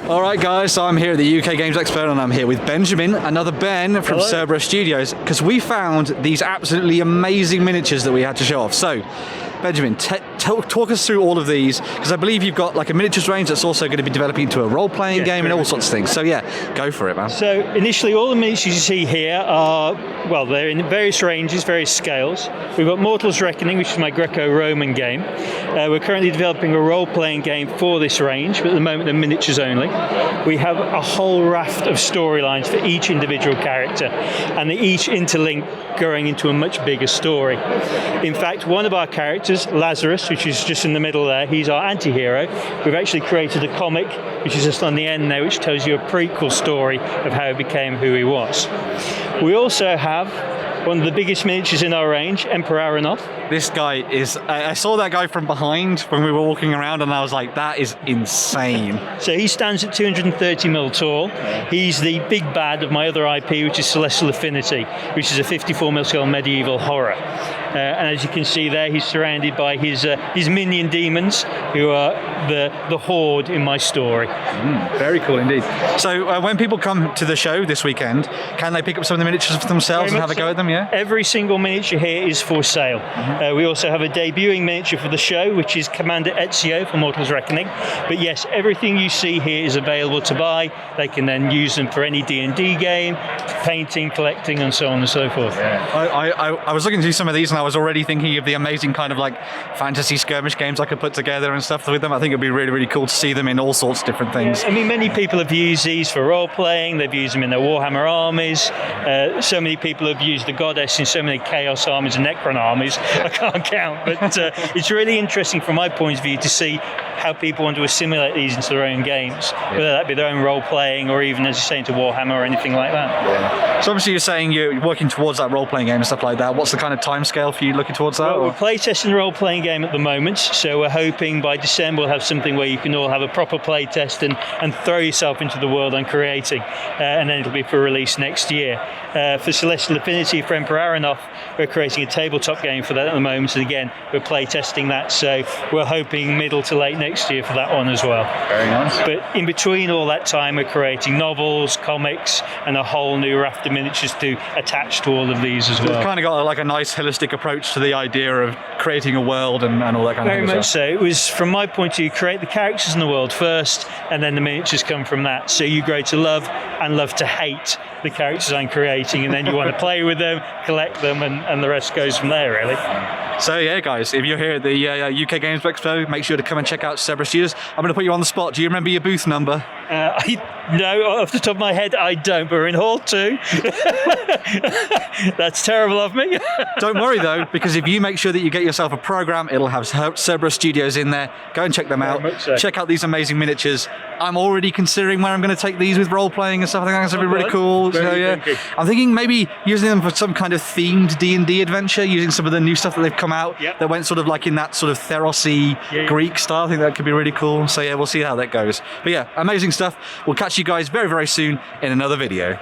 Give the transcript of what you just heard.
Alright guys, so I'm here at the UK Games Expo and I'm here with Benjamin, another Ben from Cerberus Studios, because we found these absolutely amazing miniatures that we had to show off. So, Benjamin, talk us through all of these, because I believe you've got like a miniatures range that's also going to be developing into a role-playing game and all sorts of things. So yeah, go for it, man. So initially all the miniatures you see here are, well, they're in various ranges, various scales. We've got Mortal's Reckoning, which is my Greco-Roman game. We're currently developing a role-playing game for this range, but at the moment they're miniatures only. We have a whole raft of storylines for each individual character, and they each interlink going into a much bigger story. In fact, one of our characters, Lazarus, which is just in the middle there, he's our anti-hero. We've actually created a comic, which is just on the end there, which tells you a prequel story of how he became who he was. We also have one of the biggest miniatures in our range, Emperor Aronoff. This guy is, I saw that guy from behind when we were walking around and I was like, that is insane. So he stands at 230mm tall. He's the big bad of my other IP, which is Celestial Affinity, which is a 54mm scale medieval horror. And as you can see there, he's surrounded by his minion demons, who are the horde in my story. Very cool indeed. So when people come to the show this weekend, can they pick up some of the miniatures for themselves and have a go at them, yeah? Every single miniature here is for sale. We also have a debuting miniature for the show, which is Commander Ezio for Mortal's Reckoning. But yes, everything you see here is available to buy. They can then use them for any D&D game, painting, collecting, and so on and so forth. Yeah. I was looking through some of these and I was already thinking of the amazing kind of like fantasy skirmish games I could put together and stuff with them. I think it'd be really, really cool to see them in all sorts of different things. Yeah, I mean, many people have used these for role-playing. They've used them in their Warhammer armies. So many people have used the goddess in so many Chaos armies and Necron armies. I can't count, but it's really interesting from my point of view to see how people want to assimilate these into their own games, whether that be their own role-playing or even, as you say, into Warhammer or anything like that. Yeah. So obviously you're saying you're working towards that role-playing game and stuff like that. What's the kind of timescale for you looking towards that? Well, we're playtesting the role-playing game at the moment, so we're hoping by December we'll have something where you can all have a proper playtest and throw yourself into the world I'm creating, and then it'll be for release next year. For Celestial Affinity, for Emperor Aronoff, we're creating a tabletop game for that at the moment, and again, we're playtesting that, so we're hoping middle to late next year for that one as well. Very nice. But in between all that time, we're creating novels, comics, and a whole new raft of miniatures to attach to all of these as well. It's kind of got like a nice holistic approach to the idea of creating a world and all that kind of thing. Very much so. It was, from my point of view, create the characters in the world first, and then the miniatures come from that. So you grow to love and love to hate the characters I'm creating, and then you want to play with them, collect them, and the rest goes from there, really. So yeah, guys, if you're here at the UK Games Expo, make sure to come and check out Cerberus Studios. I'm going to put you on the spot. Do you remember your booth number? No, off the top of my head, I don't, but we're in Hall 2. That's terrible of me. Don't worry, though, because if you make sure that you get yourself a program, it'll have Cerberus Studios in there. Go and check them out. So. Check out these amazing miniatures. I'm already considering where I'm going to take these with role-playing and stuff. I think that's going to be really cool. So, yeah. I'm thinking maybe using them for some kind of themed D&D adventure, using some of the new stuff that they've come out that went sort of like in that sort of Theros-y Greek style. I think that could be really cool. So, yeah, we'll see how that goes. But, yeah, amazing stuff. We'll catch you guys very, very soon in another video.